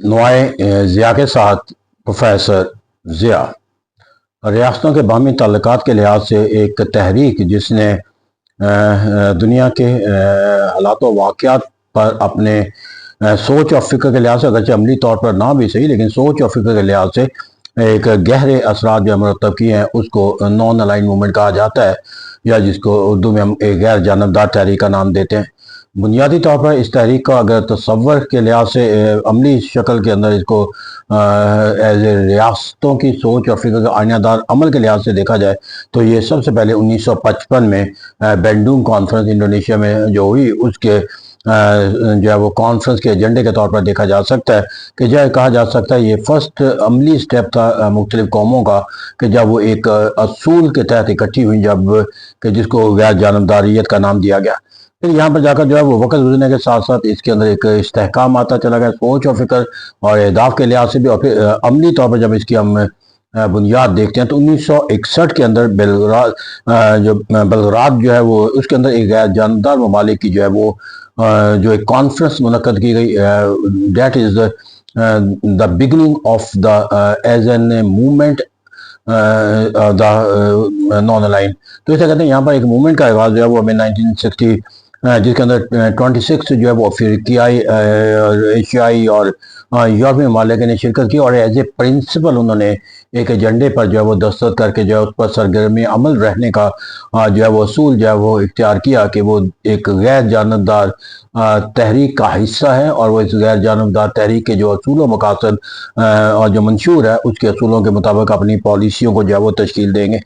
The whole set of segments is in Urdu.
نوائے ضیاء کے ساتھ پروفیسر ضیاء ریاستوں کے باہمی تعلقات کے لحاظ سے ایک تحریک جس نے دنیا کے حالات و واقعات پر اپنے سوچ اور فکر کے لحاظ سے، اگرچہ عملی طور پر نہ بھی صحیح، لیکن سوچ اور فکر کے لحاظ سے ایک گہرے اثرات جو مرتب کیے ہیں، اس کو نان الائن موومنٹ کہا جاتا ہے، یا جس کو اردو میں ہم ایک غیر جانبدار تحریک کا نام دیتے ہیں۔ بنیادی طور پر اس تحریک کا اگر تصور کے لحاظ سے عملی شکل کے اندر اس کو ایز اے ریاستوں کی سوچ اور فکر کا آئینہ دار عمل کے لحاظ سے دیکھا جائے تو یہ سب سے پہلے 1955 میں بینڈونگ کانفرنس انڈونیشیا میں جو ہوئی، اس کے جو ہے وہ کانفرنس کے ایجنڈے کے طور پر دیکھا جا سکتا ہے کہ جو کہا جا سکتا ہے یہ فرسٹ عملی سٹیپ تھا مختلف قوموں کا، کہ جب وہ ایک اصول کے تحت اکٹھی ہوئی، کہ جس کو غیر جانبداریت کا نام دیا گیا۔ پھر یہاں پر جا کر جو ہے وہ وقت گزرنے کے ساتھ ساتھ اس کے اندر ایک استحکام آتا چلا گیا، سوچ اور فکر اور اہداف کے لحاظ سے بھی، اور پھر عملی طور پر جب اس کی ہم بنیاد دیکھتے ہیں تو 1961 کے اندر بلغراد جو ہے وہ اس کے اندر ایک غیر جانبدار ممالک کی جو ہے وہ جو ایک کانفرنس منعقد کی گئی، that is the beginning of the as an movement the naan align. تو اسے کہتے ہیں یہاں پر ایک موومنٹ کا آغاز جو ہے وہ ہمیں 1960 جس کے اندر 26 جو ہے وہ افریقیائی، ایشیائی اور یورپی ممالک نے شرکت کی، اور ایز اے پرنسپل انہوں نے ایک ایجنڈے پر جو ہے وہ دستخط کر کے جو ہے اس پر سرگرمی عمل رہنے کا جو ہے وہ اصول جو ہے وہ اختیار کیا کہ وہ ایک غیر جانبدار تحریک کا حصہ ہے، اور وہ اس غیر جانبدار تحریک کے جو اصول و مقاصد اور جو منشور ہے اس کے اصولوں کے مطابق اپنی پالیسیوں کو جو ہے وہ تشکیل دیں گے۔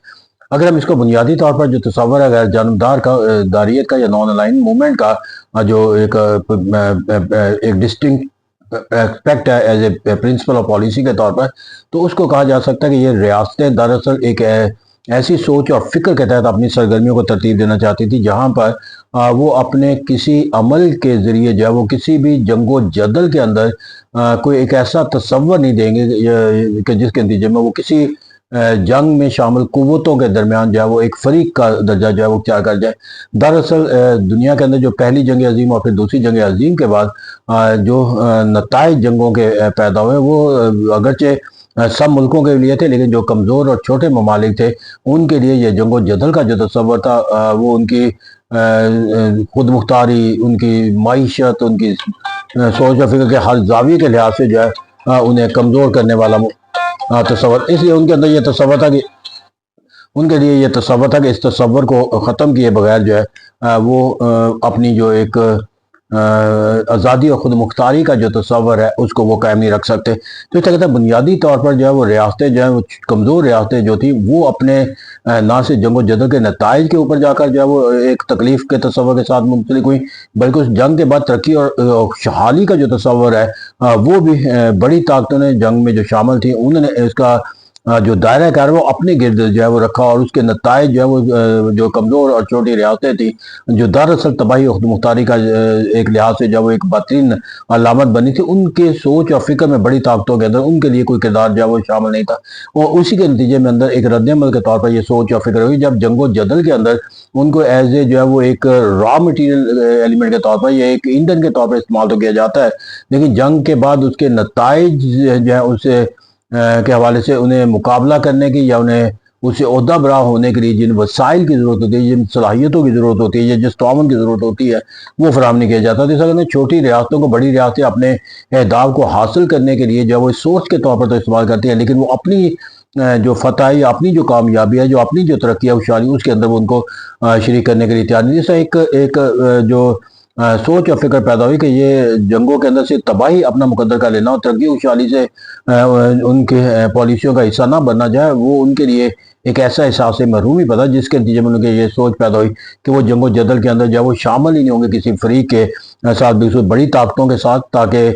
اگر ہم اس کو بنیادی طور پر جو تصور ہے غیر جانبدار کا داریت کا یا نان الائن موومنٹ کا، جو ایک ڈسٹنکٹ ایکسپیکٹ ہے ایز اے پرنسپل اور پالیسی کے طور پر، تو اس کو کہا جا سکتا ہے کہ یہ ریاستیں دراصل ایک ایسی سوچ اور فکر کے تحت اپنی سرگرمیوں کو ترتیب دینا چاہتی تھی جہاں پر وہ اپنے کسی عمل کے ذریعے جو ہے وہ کسی بھی جنگ و جدل کے اندر کوئی ایک ایسا تصور نہیں دیں گے کہ جس کے نتیجے میں وہ کسی جنگ میں شامل قوتوں کے درمیان جو ہے وہ ایک فریق کا درجہ جو ہے وہ اختیار کر جائے۔ دراصل دنیا کے اندر جو پہلی جنگ عظیم اور پھر دوسری جنگ عظیم کے بعد جو نتائج جنگوں کے پیدا ہوئے، وہ اگرچہ سب ملکوں کے لیے تھے، لیکن جو کمزور اور چھوٹے ممالک تھے ان کے لیے یہ جنگ و جدل کا جو تصور تھا وہ ان کی خود مختاری، ان کی معیشت، ان کی سوچ و فکر کے ہر زاویے کے لحاظ سے جو ہے انہیں کمزور کرنے والا تصور، اس لیے ان کے اندر یہ تصور تھا کہ اس تصور کو ختم کیے بغیر جو ہے وہ اپنی جو ایک آزادی اور خود مختاری کا جو تصور ہے اس کو وہ قائم نہیں رکھ سکتے۔ تو اس طرح بنیادی طور پر جو ہے وہ ریاستیں جو ہیں وہ کمزور ریاستیں جو تھیں وہ اپنے نہ صرف جنگ و جدل کے نتائج کے اوپر جا کر جو ہے وہ ایک تکلیف کے تصور کے ساتھ منسلک ہوئی، بلکہ اس جنگ کے بعد ترقی اور خوشحالی کا جو تصور ہے وہ بھی بڑی طاقتوں نے جنگ میں جو شامل تھیں انہوں نے اس کا جو دائرہ کار وہ اپنے گرد جو ہے وہ رکھا، اور اس کے نتائج جو ہے وہ جو کمزور اور چھوٹی ریاستیں تھیں جو دراصل تباہی اور خود مختاری کا ایک لحاظ سے جو ایک بہترین علامت بنی تھی، ان کے سوچ اور فکر میں بڑی طاقتوں کے اندر ان کے لیے کوئی کردار جو ہے وہ شامل نہیں تھا، اور اسی کے نتیجے میں اندر ایک رد عمل کے طور پر یہ سوچ اور فکر ہوئی جب جنگ و جدل کے اندر ان کو ایز اے جو ہے وہ ایک را مٹیریل ایلیمنٹ کے طور پر یا ایک ایندھن کے طور پر استعمال تو کیا جاتا ہے، لیکن جنگ کے بعد اس کے نتائج جو ہے اسے کے حوالے سے انہیں مقابلہ کرنے کی یا انہیں اسے عہدہ برا ہونے کے لیے جن وسائل کی ضرورت ہوتی ہے، جن صلاحیتوں کی ضرورت ہوتی ہے یا جس تعاون کی ضرورت ہوتی ہے وہ فراہم نہیں کیا جاتا۔ تو اس وجہ سے چھوٹی ریاستوں کو بڑی ریاستیں اپنے اہداف کو حاصل کرنے کے لیے جو وہ سورس کے طور پر تو استعمال کرتی ہیں، لیکن وہ اپنی جو فتح ہے، اپنی جو کامیابی ہے، جو اپنی جو ترقی ہے خوشحالی، اس کے اندر وہ ان کو شریک کرنے کے لیے تیار نہیں۔ جیسا ایک جو سوچ اور فکر پیدا ہوئی کہ یہ جنگوں کے اندر سے تباہی اپنا مقدر کر لینا اور ترقی خوشحالی سے ان کے پالیسیوں کا حصہ نہ بننا جائے، وہ ان کے لیے ایک ایسا احساس محرومی پیدا، جس کے نتیجے میں ان کے یہ سوچ پیدا ہوئی کہ وہ جنگ و جدل کے اندر جو ہے وہ شامل ہی نہیں ہوں گے کسی فریق کے ساتھ، بالکل بڑی طاقتوں کے ساتھ، تاکہ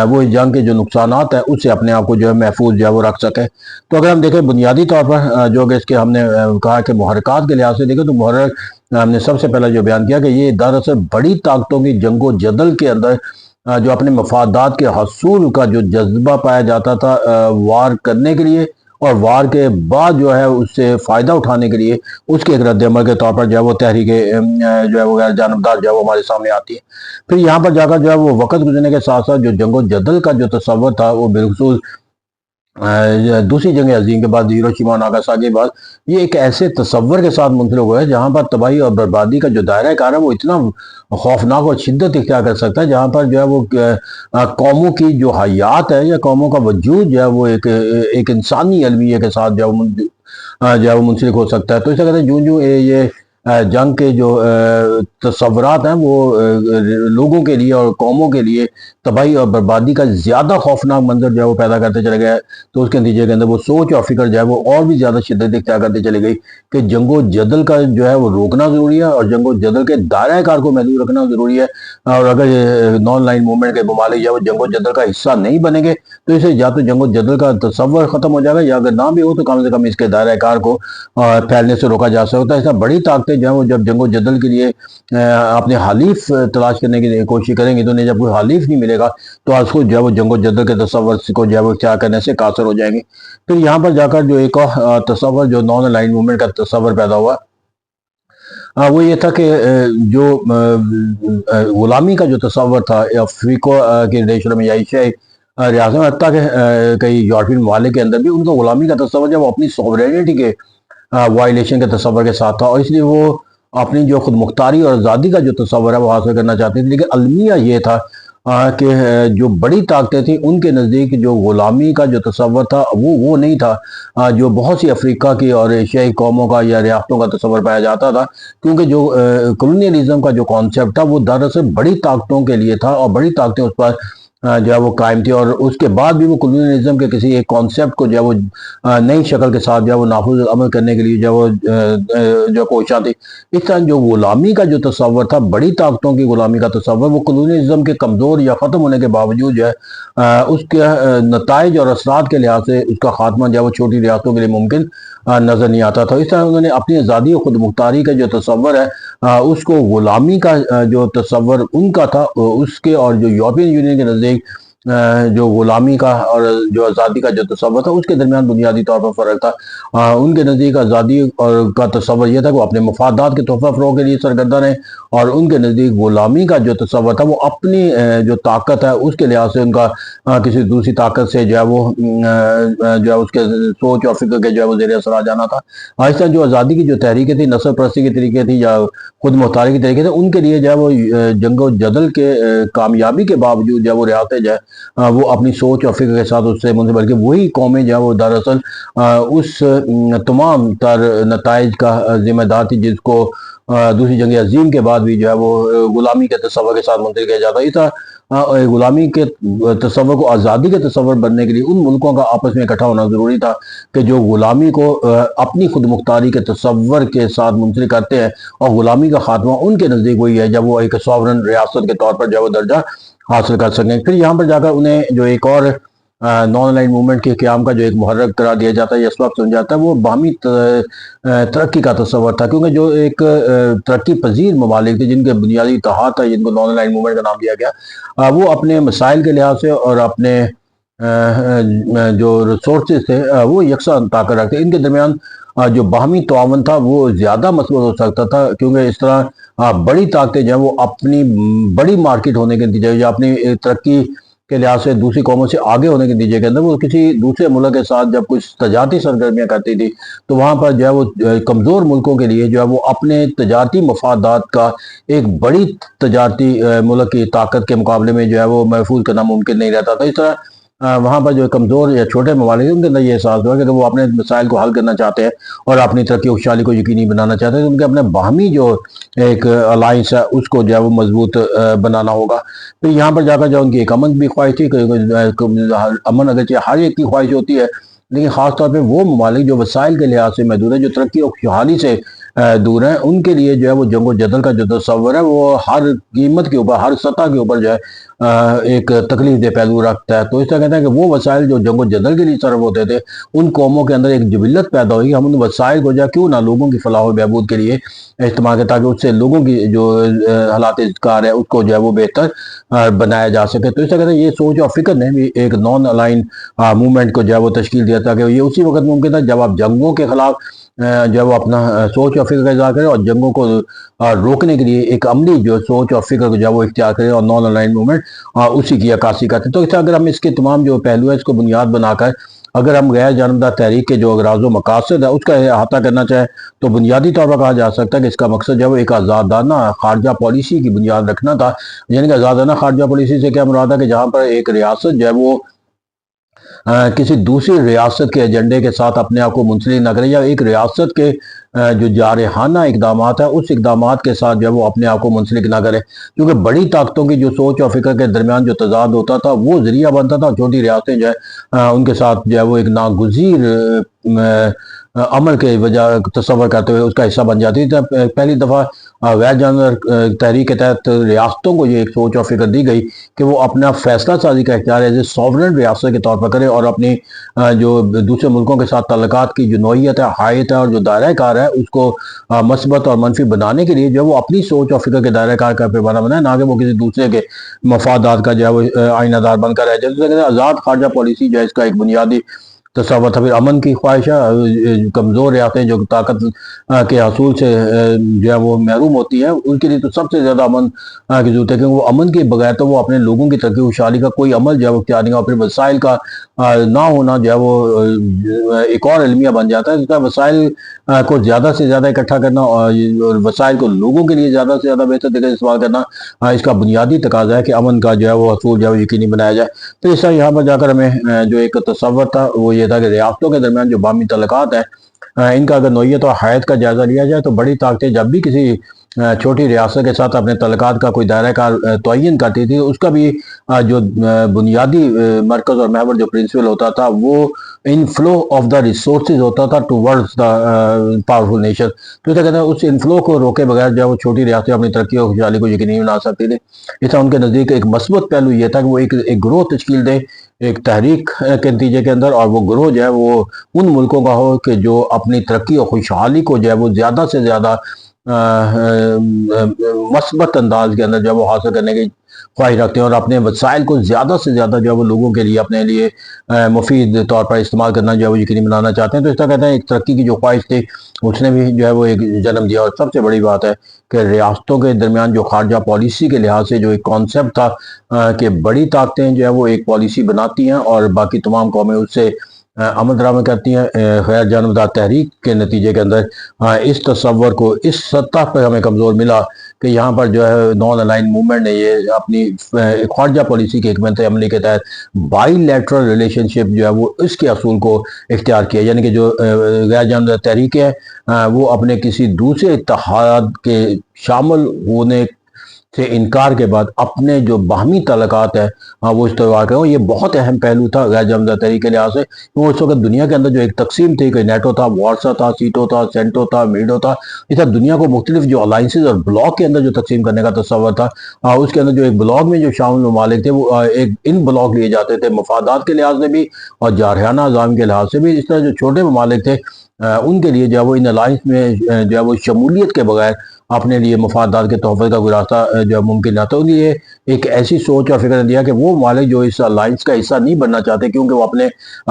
وہ اس جنگ کے جو نقصانات ہیں اس سے اپنے آپ کو جو ہے محفوظ جو ہے وہ رکھ سکے۔ تو اگر ہم دیکھیں بنیادی طور پر جو کہ اس کے ہم نے کہا کہ محرکات کے لحاظ سے دیکھیں تو محرک ہم نے سب سے پہلے جو بیان کیا کہ یہ دراصل بڑی طاقتوں کی جنگ و جدل کے اندر جو اپنے مفادات کے حصول کا جو جذبہ پایا جاتا تھا وار کرنے کے لیے، اور وار کے بعد جو ہے اس سے فائدہ اٹھانے کے لیے اس کے ایک رد عمل کے طور پر جو ہے وہ تحریک جو ہے وہ غیر جانبدار جو ہے وہ ہمارے سامنے آتی ہے۔ پھر یہاں پر جا کر جو ہے وہ وقت گزرنے کے ساتھ ساتھ جو جنگ و جدل کا جو تصور تھا وہ بالخصوص دوسری جنگ عظیم کے بعد ہیروشیما اور ناگاساکی کے بعد یہ ایک ایسے تصور کے ساتھ منسلک ہوا ہے جہاں پر تباہی اور بربادی کا جو دائرہ کار ہے وہ اتنا خوفناک اور شدت اختیار کر سکتا ہے، جہاں پر جو ہے وہ قوموں کی جو حیات ہے یا قوموں کا وجود جو ہے وہ ایک انسانی المیہ کے ساتھ جو ہے وہ منسلک ہو سکتا ہے۔ تو اس طرح کہتے ہیں جوں یہ جنگ کے جو تصورات ہیں وہ لوگوں کے لیے اور قوموں کے لیے تباہی اور بربادی کا زیادہ خوفناک منظر جو ہے وہ پیدا کرتے چلے گئے، تو اس کے نتیجے کے اندر وہ سوچ اور فکر جو ہے وہ اور بھی زیادہ شدت اختیار کرتے چلی گئی کہ جنگ و جدل کا جو ہے وہ روکنا ضروری ہے اور جنگ و جدل کے دائرہ کار کو محدود رکھنا ضروری ہے، اور اگر نان لائن موومنٹ کے ممالک جو ہے وہ جنگ و جدل کا حصہ نہیں بنیں گے تو اسے یا تو جنگ و جدل کا تصور ختم ہو جائے گا، یا اگر نہ بھی ہو تو کم سے کم اس کے دائرہ کار کو پھیلنے سے روکا جا سکتا ہے۔ اس طرح بڑی طاقتیں جو ہیں وہ جب جنگ و جدل کے لیے اپنے حلیف تلاش کرنے کی کوشش کریں گی تو انہیں جب کوئی حلیف نہیں ملے گا تو آج خود جو ہے وہ جنگ و جدل کے تصور کو جو ہے وہ اختیار کرنے سے قاصر ہو جائیں گے۔ پھر یہاں پر جا کر جو ایک اور تصور جو نان لائن موومنٹ کا تصور پیدا ہوا وہ یہ تھا کہ جو غلامی کا جو تصور تھا افریقہ کے ریشوں میں ایشیائی ریاستوں میں، حتیٰ کہ کئی یورپین ممالک کے اندر بھی ان کو غلامی کا تصور جب وہ اپنی سوورینٹی کے وائلیشن کے تصور کے ساتھ تھا، اور اس لیے وہ اپنی جو خود مختاری اور آزادی کا جو تصور ہے وہ حاصل کرنا چاہتے تھے۔ لیکن المیہ یہ تھا کہ جو بڑی طاقتیں تھیں ان کے نزدیک جو غلامی کا جو تصور تھا وہ نہیں تھا جو بہت سی افریقہ کی اور ایشیائی قوموں کا یا ریاستوں کا تصور پایا جاتا تھا، کیونکہ جو کلونیلزم کا جو کانسیپٹ تھا وہ دراصل بڑی طاقتوں کے لیے تھا اور بڑی طاقتیں اس پر جو ہے وہ قائم تھی، اور اس کے بعد بھی وہ کلونیلزم کے کسی ایک کانسیپٹ کو جو ہے وہ نئی شکل کے ساتھ جو ہے وہ نافذ عمل کرنے کے لیے جو وہ جو کوشاں تھی۔ اس طرح جو غلامی کا جو تصور تھا، بڑی طاقتوں کی غلامی کا تصور، وہ کلونیلزم کے کمزور یا ختم ہونے کے باوجود جو ہے اس کے نتائج اور اثرات کے لحاظ سے اس کا خاتمہ جو ہے وہ چھوٹی ریاستوں کے لیے ممکن نظر نہیں آتا تھا۔ اس طرح انہوں نے اپنی آزادی و خود مختاری کا جو تصور ہے اس کو غلامی کا جو تصور ان کا تھا اس کے، اور جو یورپین یونین کے نزدیک جو غلامی کا اور جو آزادی کا جو تصور تھا اس کے درمیان بنیادی طور پر فرق تھا۔ ان کے نزدیک آزادی اور کا تصور یہ تھا کہ وہ اپنے مفادات کے تحفہ فروغ کے لیے سرگرداں رہیں، اور ان کے نزدیک غلامی کا جو تصور تھا وہ اپنی جو طاقت ہے اس کے لحاظ سے ان کا کسی دوسری طاقت سے جو ہے وہ جو ہے اس کے سوچ اور فکر کے جو ہے وہ زیر اثر آ جانا تھا۔ آہستہ جو آزادی کی جو تحریکیں تھیں، نسل پرستی کی طریقے تھی یا خود مختاری کی طریقے تھے، ان کے لیے جو ہے وہ جنگ و جدل کے کامیابی کے باوجود جو ہے وہ ریاستیں جو ہے وہ اپنی سوچ اور فکر کے ساتھ اس سے منسلک، بلکہ وہی قومیں جو ہے وہ دراصل اس تمام تر نتائج کا ذمہ دار تھی جس کو دوسری جنگ عظیم کے بعد بھی جو ہے وہ غلامی کے تصور کے ساتھ منتقل کیا جاتا ہے۔ اس طرح غلامی کے تصور کو آزادی کے تصور بننے کے لیے ان ملکوں کا آپس میں اکٹھا ہونا ضروری تھا کہ جو غلامی کو اپنی خود مختاری کے تصور کے ساتھ منسلک کرتے ہیں، اور غلامی کا خاتمہ ان کے نزدیک وہی ہے جب وہ ایک سوورن ریاست کے طور پر جو ہے وہ درجہ حاصل کر سکیں۔ پھر یہاں پر جا کر انہیں جو ایک اور نان لائن موومنٹ کے قیام کا جو ایک محرک قرار دیا جاتا ہے یا اسباب سمجھا جاتا ہے، وہ باہمی ترقی کا تصور تھا، کیونکہ جو ایک ترقی پذیر ممالک تھے جن کے بنیادی اتحاد تھا، جن کو نان لائن موومنٹ کا نام دیا گیا، وہ اپنے مسائل کے لحاظ سے اور اپنے جو ریسورسز تھے وہ یکساں طاقت رکھتے، ان کے درمیان جو باہمی تعاون تھا وہ زیادہ مثبت ہو سکتا تھا، کیونکہ اس طرح بڑی طاقتیں جو ہیں وہ اپنی بڑی مارکیٹ ہونے کے نتیجے یا اپنی ترقی کے لحاظ سے دوسری قوموں سے آگے ہونے کے نتیجے کے اندر وہ کسی دوسرے ملک کے ساتھ جب کچھ تجارتی سرگرمیاں کرتی تھی تو وہاں پر جو ہے وہ کمزور ملکوں کے لیے جو ہے وہ اپنے تجارتی مفادات کا ایک بڑی تجارتی ملک کی طاقت کے مقابلے میں جو ہے وہ محفوظ کرنا ممکن نہیں رہتا تھا۔ اس طرح وہاں پر جو کمزور یا چھوٹے ممالک ہیں ان کے اندر یہ احساس ہوا کہ وہ اپنے مسائل کو حل کرنا چاہتے ہیں اور اپنی ترقی و خوشحالی کو یقینی بنانا چاہتے ہیں، تو ان کے اپنے باہمی جو ایک الائنس ہے اس کو جو ہے وہ مضبوط بنانا ہوگا۔ پھر یہاں پر جا کر جو ان کی ایک امن بھی خواہش تھی، امن اگرچہ ہر ایک کی خواہش ہوتی ہے لیکن خاص طور پہ وہ ممالک جو وسائل کے لحاظ سے محدود ہیں، جو ترقی و خوشحالی سے دور ہیں، ان کے لیے جو ہے وہ جنگ و جدل کا جو تصور ہے وہ ہر قیمت کے اوپر، ہر سطح کے اوپر جو ہے ایک تکلیف دہ پہلو رکھتا ہے۔ تو اس طرح کہتے ہیں کہ وہ وسائل جو جنگ و جدل کے لیے صرف ہوتے تھے، ان قوموں کے اندر ایک جبلت پیدا ہوئی، ہم ان وسائل کو کیوں نہ لوگوں کی فلاح و بہبود کے لیے استعمال کریں، تاکہ اس سے لوگوں کی جو حالات اذکار ہے اس کو وہ بہتر بنایا جا سکے۔ تو اس طرح کہتے ہیں یہ سوچ اور فکر نے بھی ایک نان الائن موومنٹ کو وہ تشکیل دیا تھا، کہ یہ اسی وقت ممکن تھا جب آپ جنگوں کے خلاف وہ اپنا سوچ اور فکر کا اظہار کریں، اور جنگوں کو روکنے کے لیے ایک عملی جو سوچ اور فکر کو وہ اختیار کریں، اور نان الائن موومنٹ اسی کی عکاسی کرتے ہیں۔ تو اس طرح اگر ہم اس کے تمام جو پہلو ہے اس کو بنیاد بنا کر اگر ہم غیر جانبدار تحریک کے جو اغراض و مقاصد ہے اس کا احاطہ کرنا چاہیں، تو بنیادی طور پر کہا جا سکتا ہے کہ اس کا مقصد وہ ایک آزادانہ خارجہ پالیسی کی بنیاد رکھنا تھا۔ یعنی کہ آزادانہ خارجہ پالیسی سے کیا مراد ہے کہ جہاں پر ایک ریاست وہ کسی دوسری ریاست کے ایجنڈے کے ساتھ اپنے آپ کو منسلک نہ کرے، یا ایک ریاست کے جو جارحانہ اقدامات ہیں اس اقدامات کے ساتھ وہ اپنے آپ کو منسلک نہ کرے، کیونکہ بڑی طاقتوں کی جو سوچ اور فکر کے درمیان جو تضاد ہوتا تھا وہ ذریعہ بنتا تھا، چھوٹی ریاستیں ان کے ساتھ وہ ایک ناگزیر عمل کے وجہ تصور کرتے ہوئے اس کا حصہ بن جاتی تھی۔ پہلی دفعہ غیر جانبدار تحریک کے تحت ریاستوں کو یہ ایک سوچ اور فکر دی گئی کہ وہ اپنا فیصلہ سازی کا اختیار ایز اے سوورن ریاست کے طور پر کرے، اور اپنی جو دوسرے ملکوں کے ساتھ تعلقات کی جو نوعیت ہے، حیت ہے اور جو دائرہ کار ہے اس کو مثبت اور منفی بنانے کے لیے وہ اپنی سوچ اور فکر کے دائرہ کار کا پیمانہ بنائے، نہ کہ وہ کسی دوسرے کے مفادات کا وہ آئینہ دار بن کر رہے۔ جیسے آزاد خارجہ پالیسی اس کا ایک بنیادی تصور تھا۔ پھر امن کی خواہش ہے، کمزور ریاستیں جو طاقت کے حصول سے وہ محروم ہوتی ہیں، ان کے لیے تو سب سے زیادہ امن کی ضرورت ہے، کیونکہ وہ امن کے بغیر تو وہ اپنے لوگوں کی ترقی و خوشحالی کا کوئی عمل اختیار نہیں، اور پھر وسائل کا نہ ہونا وہ ایک اور المیہ بن جاتا ہے۔ اس کا وسائل کو زیادہ سے زیادہ اکٹھا کرنا اور وسائل کو لوگوں کے لیے زیادہ سے زیادہ بہتر طریقے سے استعمال کرنا، اس کا بنیادی تقاضا ہے کہ امن کا وہ حصول یقینی بنایا جائے۔ تو اس طرح یہاں پر جا کر ہمیں جو ایک تصور تھا وہ یہ تھا کہ ریاستوں کے درمیان جو باہمی تعلقات ہیں ان کا اگر نوعیت اور حیت کا جائزہ لیا جائے، تو بڑی طاقتیں جب بھی کسی چھوٹی ریاست کے ساتھ اپنے تعلقات کا کوئی دائرہ کار تعین کرتی تھی، اس کا بھی جو بنیادی مرکز اور محور جو پرنسپل ہوتا تھا وہ انفلو آف دا ریسورسز ہوتا تھا ٹوورڈز دا پاورفل نیشن۔ تو کہتے ہیں اس انفلو کو روکے بغیر وہ چھوٹی ریاستیں اپنی ترقی اور خوشحالی کو یقینی بنا سکتی تھی۔ اس طرح ان کے نزدیک ایک مثبت پہلو یہ تھا کہ وہ ایک گروہ تشکیل دے ایک تحریک کے نتیجے کے اندر، اور وہ گروہ وہ ان ملکوں کا ہو کہ جو اپنی ترقی اور خوشحالی کو وہ زیادہ سے زیادہ مثبت انداز کے اندر وہ حاصل کرنے کی خواہش رکھتے ہیں، اور اپنے وسائل کو زیادہ سے زیادہ وہ لوگوں کے لیے اپنے لیے مفید طور پر استعمال کرنا وہ یقینی بنانا چاہتے ہیں۔ تو اس طرح کہتے ہیں ایک ترقی کی جو خواہش تھی اس نے بھی وہ ایک جنم دیا۔ اور سب سے بڑی بات ہے کہ ریاستوں کے درمیان جو خارجہ پالیسی کے لحاظ سے جو ایک کانسیپٹ تھا کہ بڑی طاقتیں وہ ایک پالیسی بناتی ہیں اور باقی تمام قومیں اس سے عمل درآمد کرتی ہیں غیر جانبدار تحریک کے نتیجے کے اندر، اس تصور کو اس سطح پر ہمیں کمزور ملا کہ یہاں پر نان الائن موومنٹ نے یہ اپنی خارجہ پالیسی کے حکمت عملی کے تحت بائی لیٹرل ریلیشن شپ وہ اس کے اصول کو اختیار کیا، یعنی کہ جو غیر جانبدار تحریکیں ہیں وہ اپنے کسی دوسرے اتحاد کے شامل ہونے سے انکار کے بعد اپنے جو باہمی تعلقات ہیں وہ استوار کریں۔ یہ بہت اہم پہلو تھا غیر جانبدار تحریک کے لحاظ سے، کیونکہ اس وقت دنیا کے اندر جو ایک تقسیم تھی کہ نیٹو تھا، وارسا تھا، سیٹو تھا، سینٹو تھا، میڈو تھا، اس طرح دنیا کو مختلف جو الائنسز اور بلاک کے اندر جو تقسیم کرنے کا تصور تھا، اس کے اندر جو ایک بلاک میں جو شامل ممالک تھے وہ ایک ان بلاک لیے جاتے تھے مفادات کے لحاظ سے بھی اور جارحانہ عزام کے لحاظ سے بھی۔ اس طرح جو چھوٹے ممالک تھے ان کے لیے وہ ان الائنس میں وہ شمولیت کے بغیر اپنے لیے مفادات کے تحفظ کا کوئی راستہ ممکن نہ تھا۔ ان لیے ایک ایسی سوچ اور فکر دیا کہ وہ ممالک جو اس الائنس کا حصہ نہیں بننا چاہتے، کیونکہ وہ اپنے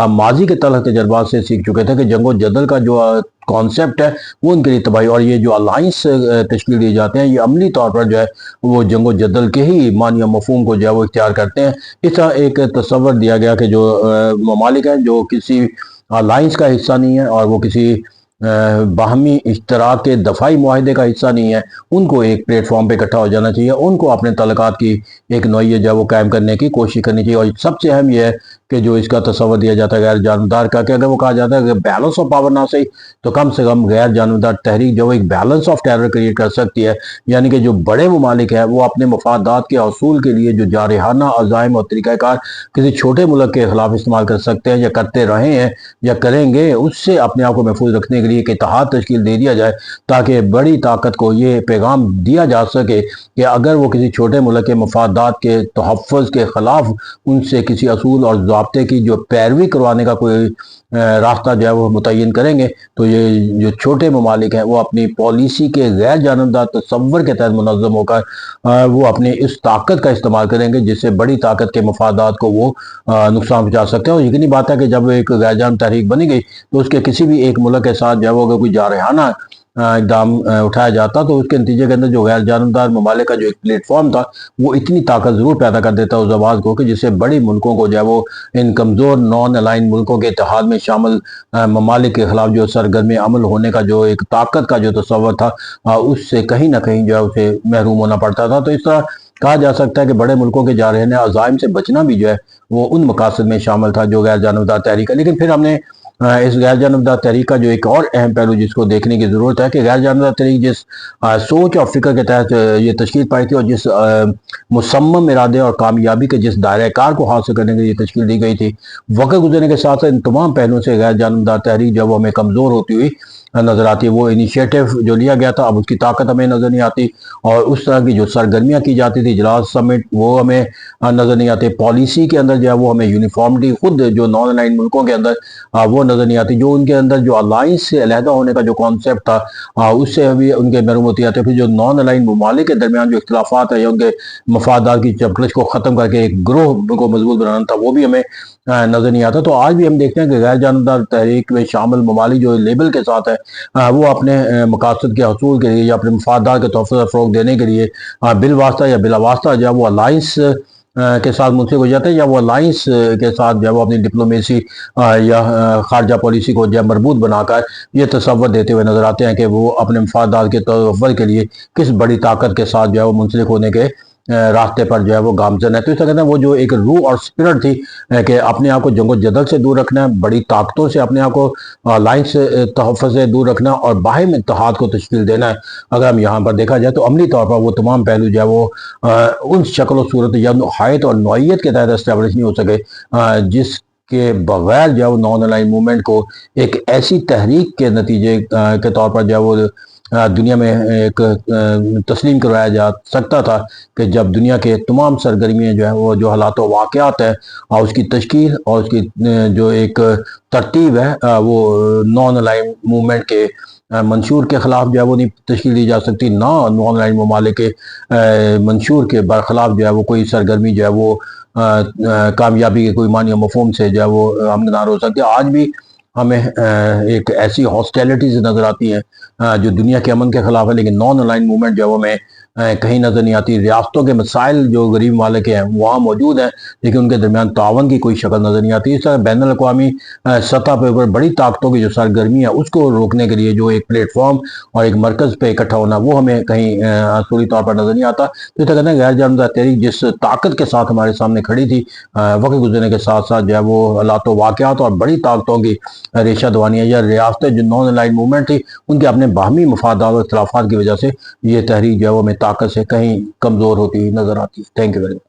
ماضی کے تلخ تجربات سے سیکھ چکے تھے کہ جنگ و جدل کا جو کانسیپٹ ہے وہ ان کے لیے تباہی، اور یہ جو الائنس تشکیل دیے جاتے ہیں یہ عملی طور پر وہ جنگ و جدل کے ہی معنی و مفہوم کو وہ اختیار کرتے ہیں۔ اس طرح ایک تصور دیا گیا کہ جو ممالک ہیں جو کسی الائنس کا حصہ نہیں ہے اور وہ کسی باہمی اشتراک کے دفاعی معاہدے کا حصہ نہیں ہے، ان کو ایک پلیٹ فارم پہ اکٹھا ہو جانا چاہیے، ان کو اپنے تعلقات کی ایک نوعیت وہ قائم کرنے کی کوشش کرنی چاہیے۔ اور سب سے اہم یہ ہے کہ جو اس کا تصور دیا جاتا ہے غیر جانبدار کا، کہ اگر وہ کہا جاتا ہے کہ بیلنس آف پاور نہ صحیح تو کم سے کم غیر جانبدار تحریک جو ایک بیلنس آف ٹیرر کریٹ کر سکتی ہے، یعنی کہ جو بڑے ممالک ہیں وہ اپنے مفادات کے حصول کے لیے جو جارحانہ عزائم اور طریقہ کار کسی چھوٹے ملک کے خلاف استعمال کر سکتے ہیں یا کرتے رہے ہیں یا کریں گے، اس سے اپنے آپ کو محفوظ رکھنے کے لیے ایک اتحاد تشکیل دے دیا جائے، تاکہ بڑی طاقت کو یہ پیغام دیا جا سکے کہ اگر وہ کسی چھوٹے ملک کے مفادات کے تحفظ کے خلاف ان سے کسی اصول اور ضابطے کی جو پیروی کروانے کا کوئی راستہ جو ہے وہ متعین کریں گے، تو یہ جو چھوٹے ممالک ہیں وہ اپنی پالیسی کے غیر جانبدار تصور کے تحت منظم ہو کر وہ اپنی اس طاقت کا استعمال کریں گے جس سے بڑی طاقت کے مفادات کو وہ نقصان پہنچا سکتے ہیں۔ اور یقینی بات ہے کہ جب ایک غیر جانب تحریک بنی گئی تو اس کے کسی بھی ایک ملک کے ساتھ جو ہے وہ اگر کوئی جارحانہ اقدام اٹھایا جاتا تو اس کے نتیجے کے اندر جو غیر جانبدار ممالک کا جو ایک پلیٹ فارم تھا وہ اتنی طاقت ضرور پیدا کر دیتا اس آواز کو کہ جس سے بڑی ملکوں کو جو ہے وہ ان کمزور نان الائن ملکوں کے اتحاد میں شامل ممالک کے خلاف جو سرگرم عمل ہونے کا جو ایک طاقت کا جو تصور تھا اس سے کہیں نہ کہیں جو ہے اسے محروم ہونا پڑتا تھا۔ تو اس طرح کہا جا سکتا ہے کہ بڑے ملکوں کے جارحانہ عزائم سے بچنا بھی جو ہے وہ ان مقاصد میں شامل تھا جو غیر جانبدار تحریک ہے۔ لیکن پھر ہم نے اس غیر جانبدار تحریک کا جو ایک اور اہم پہلو جس کو دیکھنے کی ضرورت ہے کہ غیر جانبدار تحریک جس سوچ اور فکر کے تحت یہ تشکیل پائی تھی اور جس مصمم ارادے اور کامیابی کے جس دائرہ کار کو حاصل کرنے کے لیے تشکیل دی گئی تھی، وقت گزرنے کے ساتھ ساتھ ان تمام پہلوؤں سے غیر جانبدار تحریک جب وہ ہمیں کمزور ہوتی ہوئی نظر آتی ہے۔ وہ انیشیٹو جو لیا گیا تھا اب اس کی طاقت ہمیں نظر نہیں آتی، اور اس طرح کی جو سرگرمیاں کی جاتی تھی اجلاس سمٹ وہ ہمیں نظر نہیں آتے۔ پالیسی کے اندر جو ہے وہ ہمیں یونیفارمٹی خود جو نان الائن ملکوں کے اندر وہ نظر نہیں آتی، جو ان کے اندر جو الائنس سے علیحدہ ہونے کا جو کانسیپٹ تھا اس سے بھی ان کے محروم ہوتی آتے۔ پھر جو نان الائن ممالک کے درمیان جو اختلافات ہیں یا ان کے مفادات کی چپکش کو ختم کر کے ایک گروہ کو مضبوط بنانا تھا وہ بھی ہمیں نظر نہیں آتا۔ تو آج بھی ہم دیکھتے ہیں کہ غیر جانبدار تحریک میں شامل ممالک جو لیبل کے ساتھ ہے وہ اپنے مقاصد کے حصول کے لیے یا اپنے مفادات کے تحفظ اور فروغ دینے کے لیے بالواسطہ یا بلا واسطہ جو ہے وہ الائنس کے ساتھ منسلک ہو جاتے ہیں، یا وہ الائنس کے ساتھ جو ہے وہ اپنی ڈپلومیسی یا خارجہ پالیسی کو جو ہے مربوط بنا کر یہ تصور دیتے ہوئے نظر آتے ہیں کہ وہ اپنے مفادات کے تحفظ کے لیے کس بڑی طاقت کے ساتھ جو ہے وہ منسلک ہونے کے راستے پر جو ہے وہ گامزن ہے۔ تو اس طرح کہتے ہیں وہ جو ایک روح اور سپرٹ تھی کہ اپنے آپ کو جنگ و جدل سے دور رکھنا ہے، بڑی طاقتوں سے اپنے آپ کو لائنس تحفظ سے دور رکھنا اور باہم اتحاد کو تشکیل دینا ہے، اگر ہم یہاں پر دیکھا جائے تو عملی طور پر وہ تمام پہلو جو ہے وہ ان شکل و صورت یا حیت اور نوعیت کے تحت اسٹیبلش نہیں ہو سکے جس کے بغیر جو ہے وہ نان الائن موومنٹ کو ایک ایسی تحریک کے نتیجے کے طور پر جو ہے وہ دنیا میں ایک تسلیم کروایا جا سکتا تھا کہ جب دنیا کے تمام سرگرمیاں جو ہیں وہ جو حالات و واقعات ہیں اور اس کی تشکیل اور اس کی جو ایک ترتیب ہے وہ نان الائن موومنٹ کے منشور کے خلاف جو ہے وہ نہیں تشکیل دی جا سکتی، نہ نان الائن ممالک کے منشور کے برخلاف جو ہے وہ کوئی سرگرمی جو ہے وہ کامیابی کے کوئی معنی و مفہوم سے جو ہے وہ ہمکنار ہو سکتے۔ آج بھی ہمیں ایک ایسی ہاسٹیلٹیز نظر آتی ہیں جو دنیا کے امن کے خلاف ہے، لیکن نان الائن موومنٹ جو ہے وہ ہمیں کہیں نظر نہیں آتی۔ ریاستوں کے مسائل جو غریب ممالک ہیں وہاں موجود ہیں لیکن ان کے درمیان تعاون کی کوئی شکل نظر نہیں آتی۔ اس طرح بین الاقوامی سطح پہ بڑی طاقتوں کی جو سرگرمی ہے اس کو روکنے کے لیے جو ایک پلیٹ فارم اور ایک مرکز پہ اکٹھا ہونا وہ ہمیں کہیں اصولی طور پر نظر نہیں آتا۔ تو اس طرح کہتے ہیں غیر جانبدار تحریک جس طاقت کے ساتھ ہمارے سامنے کھڑی تھی وقت گزرنے کے ساتھ ساتھ جو ہے وہ حالات و واقعات اور بڑی طاقتوں کی ریشہ دوانیاں یا ریاستیں جو نان الائن موومنٹ تھی ان کے اپنے باہمی مفادات اور اختلافات کی وجہ سے یہ تحریک جو ہے وہ ہمیں طاقت سے کہیں کمزور ہوتی نظر آتی ہے۔ Thank you very much.